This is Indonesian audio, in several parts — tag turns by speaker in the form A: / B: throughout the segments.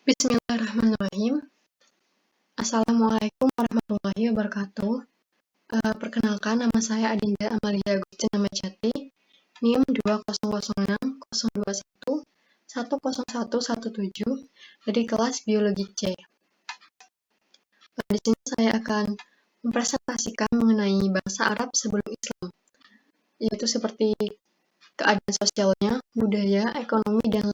A: Bismillahirrahmanirrahim. Assalamualaikum warahmatullahi wabarakatuh. Perkenalkan, nama saya Adinda Amalia Agustina Mejati, NIM 2006-021-10117 dari kelas Biologi C. Di sini saya akan mempresentasikan mengenai bangsa Arab sebelum Islam, yaitu seperti keadaan sosialnya, budaya, ekonomi, dan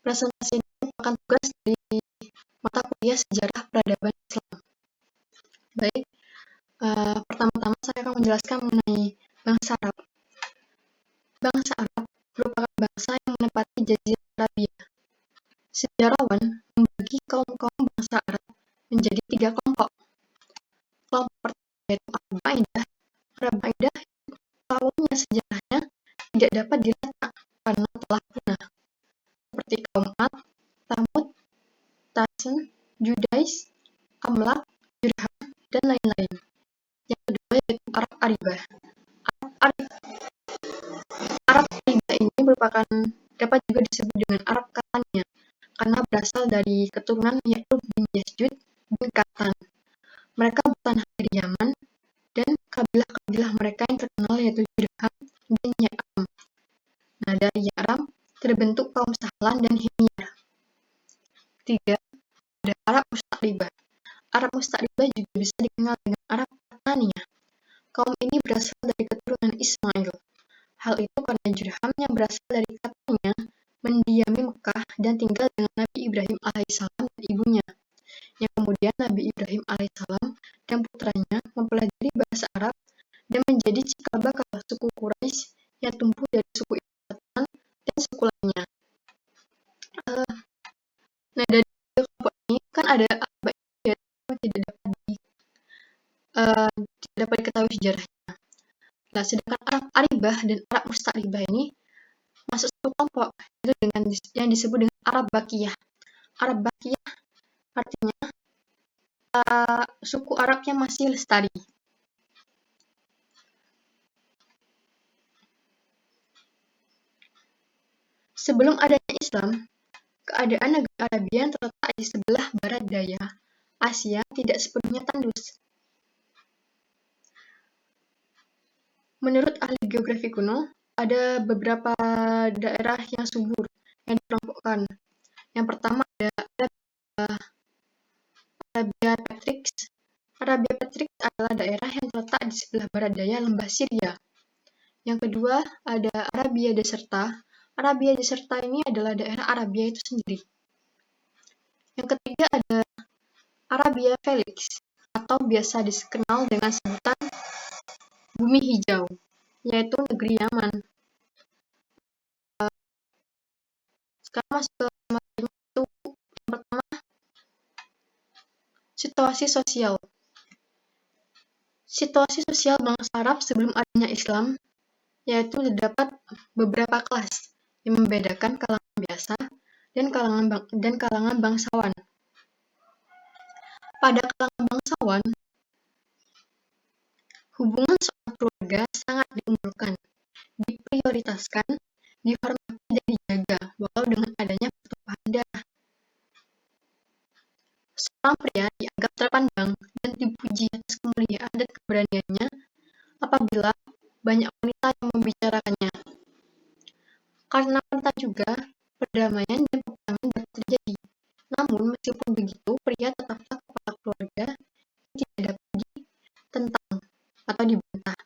A: presentasi ini merupakan tugas dari mata kuliah Sejarah Peradaban Islam. Baik, pertama-tama saya akan menjelaskan mengenai bangsa Arab. Bangsa Arab merupakan bangsa yang menempati Jazirah Arabia. Sejarawan membagi kaum-kaum bangsa Arab menjadi 3 kelompok. Kelompok pertama yaitu Arab-Maidah. Arab-Maidah kaumnya sejarahnya tidak dapat dilacak karena telah punah, seperti kaum Ad, Thamud, Tasen, Judais, Amlak, Jurham, dan lain-lain. Yang kedua yaitu Arab Aribah. Arab Aribah ini dapat juga disebut dengan Arab Katania karena berasal dari keturunan Ya'qub bin Yasjud bin Qatan. Mereka bertanah di Yaman dan kabilah-kabilah mereka yang terkenal yaitu Jurham dan Ya'ram. Nah, dari Ya'ram terbentuk kaum Sahlan dan Himyar. Ketiga, ada Arab Musta'ribah. Arab Musta'ribah juga bisa dikenal dengan Arab Katania. Kaum ini berasal dari keturunan Ismail. Hal itu karena Jurham yang berasal dari katanya mendiami Mekah dan tinggal dengan Nabi Ibrahim alaihissalam dan ibunya, yang kemudian Nabi Ibrahim alaihissalam dan putranya mempelajari bahasa Arab dan menjadi cikal bakal suku Quraisy yang tumbuh dari suku Ibnu Qatan dan suku lainnya. Nah, dari kelompok ini kan ada yang tidak dapat diketahui sejarahnya. Nah, sedangkan Arab Aribah dan Arab Musta'ribah ini masuk satu kelompok, itu dengan yang disebut dengan Arab Bakiyah. Arab Bakiyah artinya suku Arab yang masih lestari. Sebelum adanya Islam, keadaan negara Arabia yang terletak di sebelah barat daya Asia tidak sepenuhnya tandus. Menurut ahli geografi kuno, ada beberapa daerah yang subur yang dikelompokkan. Yang pertama ada Arabia Petrix. Arabia Petrix adalah daerah yang terletak di sebelah barat daya lembah Syria. Yang kedua ada Arabia Deserta. Arabia Deserta ini adalah daerah Arabia itu sendiri. Yang ketiga ada Arabia Felix atau biasa dikenal dengan sebutan Bumi Hijau, yaitu negeri Yaman. Sekarang masuk ke materinya, itu yang pertama, situasi sosial. Situasi sosial bangsa Arab sebelum adanya Islam yaitu terdapat beberapa kelas yang membedakan kalangan biasa dan kalangan bangsawan. Pada kalangan bangsawan, hubungan seorang keluarga sangat diunggulkan, diprioritaskan, dihormati dan dijaga walau dengan adanya pertumpahan darah. Seorang pria dianggap terpandang dan dipuji atas kemuliaan dan keberaniannya apabila banyak wanita yang membicarakannya. Karena wanita juga, perdamaian dan peperangan dapat terjadi. Namun, meskipun begitu, pria tetaplah kepala keluarga yang tidak dapat ditentang atau dibantah.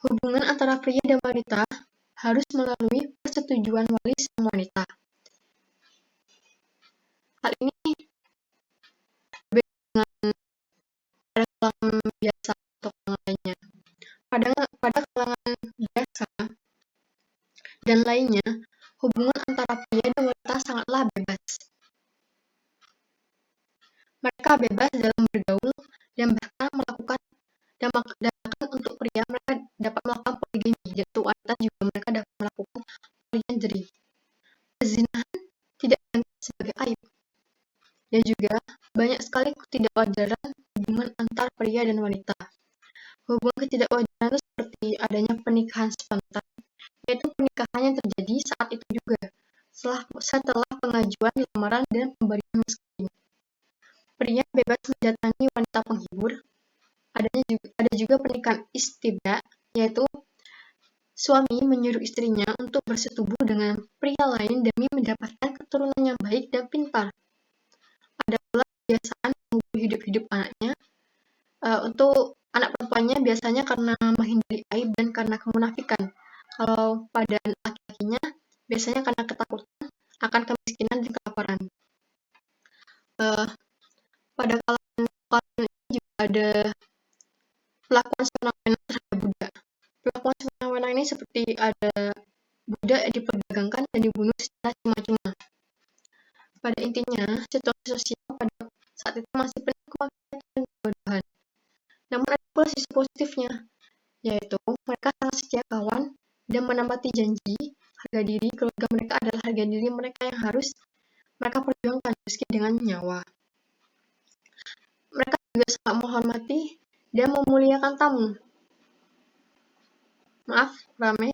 A: Hubungan antara pria dan wanita harus melalui persetujuan wali sang wanita. Hal ini berbeda dengan pada kalangan biasa atau kalangan lainnya. Pada kalangan biasa dan lainnya, hubungan antara pria dan wanita sangatlah bebas. Mereka bebas dalam bergaul dan bahkan untuk pria mereka dapat melakukan poligami, yaitu wanita juga mereka dapat melakukan polyandry. Perzinahan tidak dianggap sebagai aib. Dan juga banyak sekali ketidakwajaran hubungan antar pria dan wanita. Hubungan ketidakwajaran itu seperti adanya pernikahan spontan, yaitu pernikahan yang terjadi saat itu juga, setelah setelah pengajuan lamaran dan pemberian mas kawin. Pria bebas mendatangi wanita penghibur. Ada juga pernikahan istibda, yaitu suami menyuruh istrinya untuk bersetubuh dengan pria lain demi mendapatkan keturunan yang baik dan pintar. Ada pula kebiasaan mengubur hidup-hidup anaknya. Untuk anak perempuannya biasanya karena menghindari aib dan karena kemunafikan. Kalau pada laki-lakinya biasanya karena ketakutan akan kemiskinan dan kelaparan. Pada kalangan ini juga ada pelakuan semena-mena terhadap budak. Pelakuan semena-mena ini seperti ada budak diperdagangkan dan dibunuh secara cuma-cuma. Pada intinya, situasi sosial pada saat itu masih penuh kemaksiatan dan kebodohan. Namun ada pula sisi positifnya, yaitu mereka sangat setia kawan dan menempati janji harga diri keluarga mereka adalah harga diri mereka yang harus mereka perjuangkan meski dengan nyawa. Mereka juga sangat menghormati dan memuliakan tamu. Maaf, rame.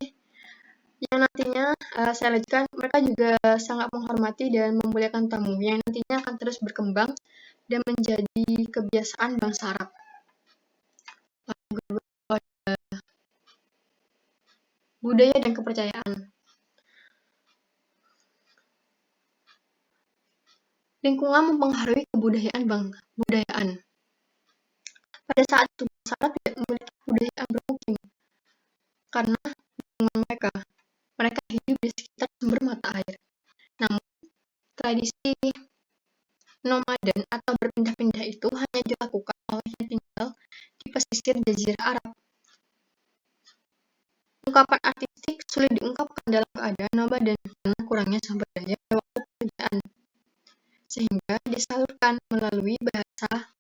A: Yang nantinya saya lanjutkan, mereka juga sangat menghormati dan memuliakan tamu, yang nantinya akan terus berkembang dan menjadi kebiasaan bangsa Arab. Budaya dan kepercayaan. Lingkungan mempengaruhi budayaan. Pada saat itu bangsa Arab tidak memiliki budaya bermukim karena lingkungan mereka hidup di sekitar sumber mata air. Namun tradisi nomaden atau berpindah-pindah itu hanya dilakukan oleh yang tinggal di pesisir Jazirah Arab. Ungkapan artistik sulit diungkapkan dalam keadaan nomaden karena kurangnya sumber daya pada waktu pekerjaan, sehingga disalurkan melalui bahasa,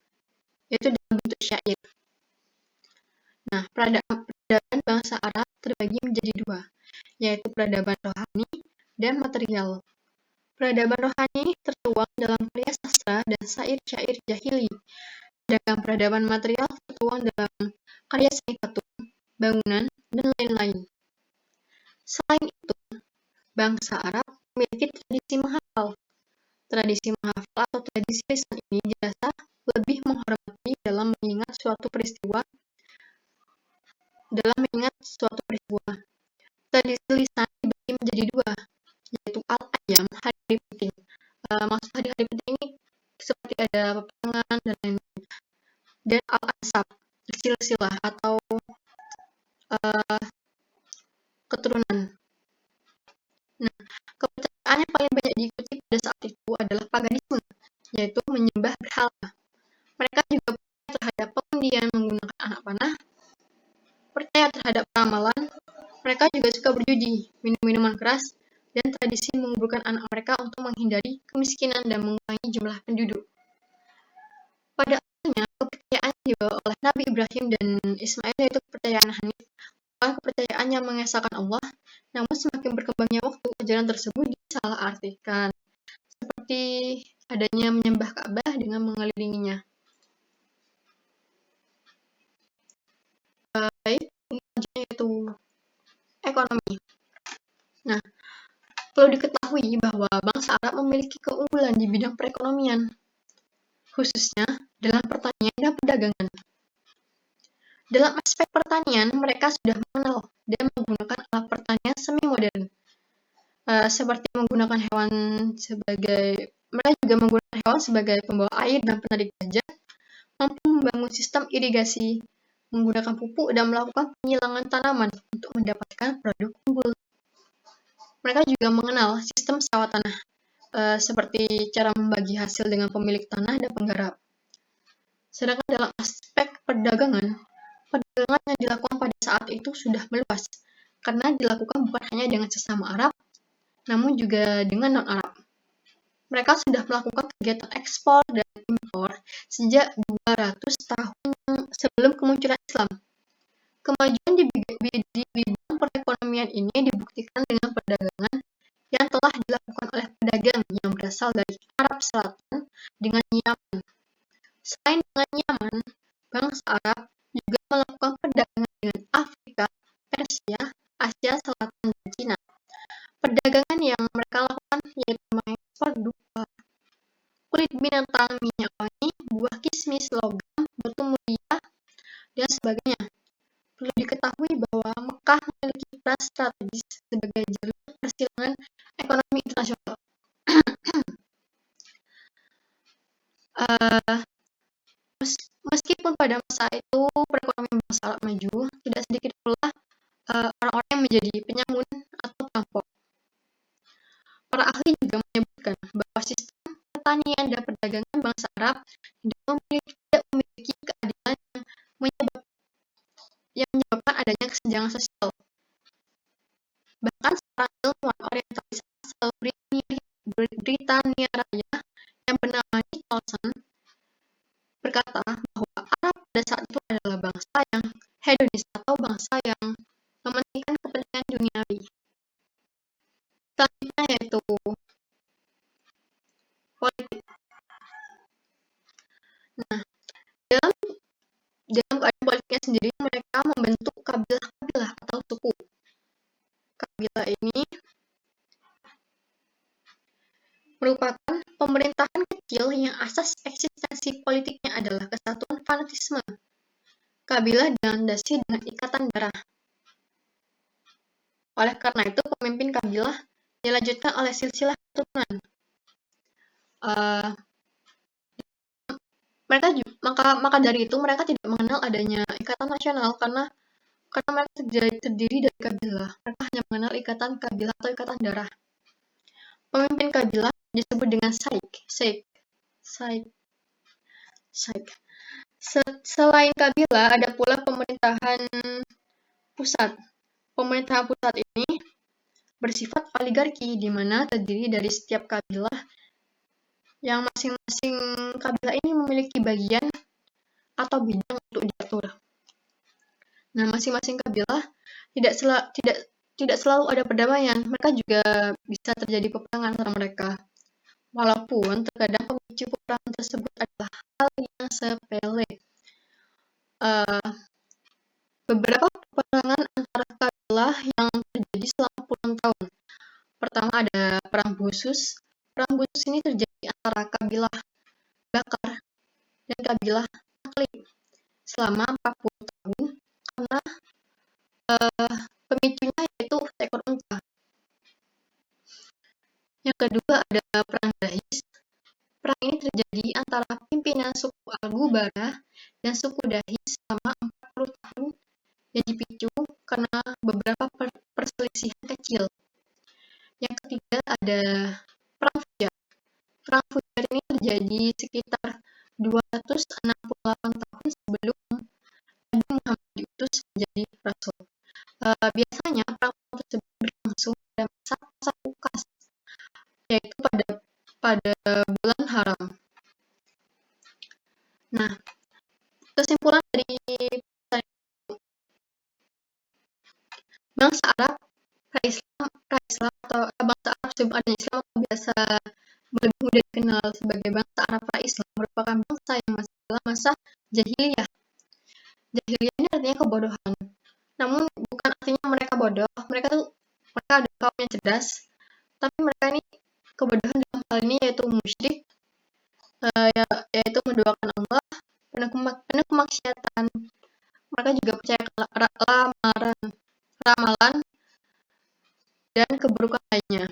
A: yaitu dalam bentuk syair. Nah, peradaban bangsa Arab terbagi menjadi dua, yaitu peradaban rohani dan material. Peradaban rohani tertuang dalam karya sastra dan syair-syair jahili, sedangkan peradaban material tertuang dalam karya seni patung, bangunan, dan lain-lain. Selain itu, bangsa Arab memiliki tradisi menghafal. Tradisi menghafal atau tradisi lisan ini dirasa lebih menghormati dalam mengingat suatu peristiwa. Tradisi lisan dibagi menjadi dua, yaitu al-ayam, hari penting. Maksud hari-hari penting ini seperti ada peperangan dan lain-lain. Dan al-ansab, silsilah atau keturunan. Nah, kepercayaan yang paling banyak diikuti pada saat itu adalah paganisme, yaitu menyembah berhala. Mereka juga percaya terhadap pengundian menggunakan anak panah, percaya terhadap ramalan. Mereka juga suka berjudi, minum minuman keras, dan tradisi menguburkan anak mereka untuk menghindari kemiskinan dan mengurangi jumlah penduduk. Pada awalnya, kepercayaan dibawa oleh Nabi Ibrahim dan Ismail yaitu kepercayaan Hanif, bukan kepercayaan yang mengesahkan Allah. Namun semakin berkembangnya waktu, ajaran tersebut disalahartikan, seperti adanya menyembah Ka'bah dengan mengelilinginya. Baik, selanjutnya yaitu ekonomi. Nah, perlu diketahui bahwa bangsa Arab memiliki keunggulan di bidang perekonomian, khususnya dalam pertanian dan perdagangan. Dalam aspek pertanian, mereka sudah mengenal dan menggunakan alat pertanian semi-modern, seperti menggunakan mereka juga menggunakan hewan sebagai pembawa air dan penarik gajah, mampu membangun sistem irigasi, menggunakan pupuk dan melakukan penyilangan tanaman untuk mendapatkan produk unggul. Mereka juga mengenal sistem sawah tanah, seperti cara membagi hasil dengan pemilik tanah dan penggarap. Sedangkan dalam aspek perdagangan yang dilakukan pada saat itu sudah meluas, karena dilakukan bukan hanya dengan sesama Arab, namun juga dengan non-Arab. Mereka sudah melakukan kegiatan ekspor dan impor sejak 200 tahun sebelum kemunculan Islam. Kemajuan di bidang perekonomian ini dibuktikan dengan perdagangan yang telah dilakukan oleh pedagang yang berasal dari Arab Selatan dengan Yaman. Selain dengan Yaman, bangsa Arab juga melakukan perdagangan dengan Afrika, Persia, Asia Selatan, dan Cina. Perdagangan yang mereka lakukan yaitu tentang minyak wangi, buah kismis, logam, batu mulia, dan sebagainya. Perlu diketahui bahwa Mekah memiliki peran strategis sebagai jalur persilangan ekonomi internasional. Uh, Meskipun pada masa itu perekonomian bangsa Arab maju, tidak sedikit pula orang-orang yang menjadi penyamun atau perampok. Para ahli juga menyebutkan bahwa sistem pertanian dan perdagangan bangsa Arab tidak memiliki keadilan yang menyebabkan adanya kesenjangan sosial. Bahkan seorang ilmuwan orientalis asal Britania Raya yang bernama Nicholson berkata bahwa Arab pada saat itu adalah bangsa yang hedonis atau bangsa yang mementingkan kepentingan duniawi. Selanjutnya yaitu politik. Nah, dalam keadaan politiknya sendiri, mereka membentuk kabilah-kabilah atau suku. Kabilah ini merupakan pemerintahan kecil yang asas eksistensi politiknya adalah kesatuan fanatisme. Kabilah dilandasi dengan ikatan darah. Oleh karena itu, pemimpin kabilah dilanjutkan oleh silsilah keturunan. Maka dari itu mereka tidak mengenal adanya ikatan nasional karena mereka terdiri dari kabilah. Mereka hanya mengenal ikatan kabilah atau ikatan darah. Pemimpin kabilah disebut dengan Sheikh. Selain kabilah, ada pula pemerintahan pusat. Pemerintahan pusat ini bersifat oligarki, di mana terdiri dari setiap kabilah yang masing-masing kabilah ini memiliki bagian atau bidang untuk diatur. Nah, masing-masing kabilah tidak selalu ada perdamaian. Mereka juga bisa terjadi peperangan antara mereka. Walaupun terkadang pemicu peperangan tersebut adalah hal yang sepele. Beberapa peperangan antara kabilah yang terjadi selama puluhan tahun. Pertama ada Perang Busus. Perang Busus ini terjadi antara kabilah Bakar dan kabilah Taklib selama 40 tahun karena pemicunya yaitu seekor unta. Yang kedua ada Perang Dahis. Perang ini terjadi antara pimpinan suku Al-Ghubarah dan suku Dahis selama 40 tahun yang dipicu karena beberapa perselisihan kecil. Yang ketiga ada Perang Fujar. Perang Fujar ini terjadi sekitar 268 tahun sebelum Nabi Muhammad diutus menjadi Rasul. Biasanya perang tersebut berlangsung pada masa Ukas, yaitu pada bulan haram. Nah, kesimpulan dari bangsa Arab pra-Islam atau bangsa Arab sebelum adanya Islam atau biasa lebih mudah dikenal sebagai bangsa Arab pra-Islam merupakan bangsa yang masih dalam masa jahiliyah. Jahiliyah ini artinya kebodohan. Namun bukan artinya mereka bodoh. Mereka adalah kaum yang cerdas. Tapi mereka ini kebodohan dalam hal ini yaitu musyrik, yaitu menduakan Allah, penuh kemaksiatan. Mereka juga percaya ramalan dan keburukan lainnya.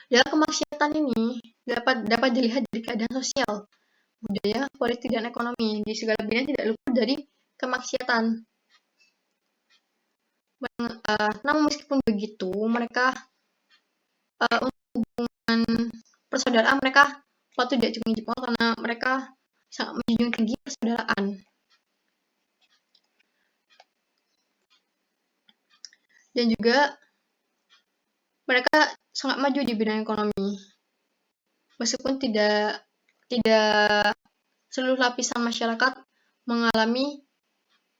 A: Dalam kemaksiatan ini dapat dilihat dari keadaan sosial, budaya, politik, dan ekonomi. Di segala bidang tidak luput dari kemaksiatan. Namun meskipun begitu, mereka untuk hubungan persaudaraan mereka patut diacungi jempol karena mereka sangat menjunjung tinggi persaudaraan. Dan juga mereka sangat maju di bidang ekonomi. Meskipun tidak seluruh lapisan masyarakat mengalami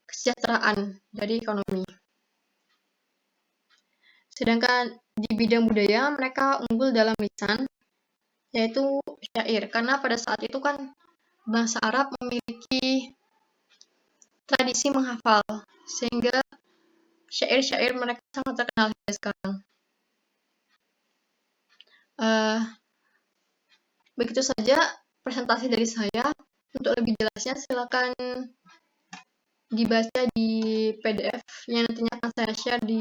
A: kesejahteraan dari ekonomi. Sedangkan di bidang budaya mereka unggul dalam lisan, yaitu syair. Karena pada saat itu kan bangsa Arab memiliki tradisi menghafal, sehingga syair-syair mereka sangat terkenal hingga sekarang. Begitu saja presentasi dari saya. Untuk lebih jelasnya silakan dibaca di PDF yang nantinya akan saya share di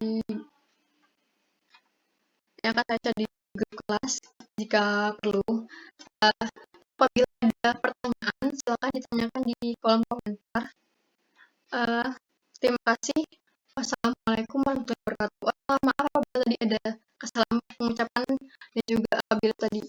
A: grup kelas jika perlu. Apabila ada pertanyaan, silakan ditanyakan di kolom komentar. Terima kasih. Wassalamualaikum warahmatullahi wabarakatuh. Maaf apabila tadi ada kesalahan pengucapan dan juga apabila tadi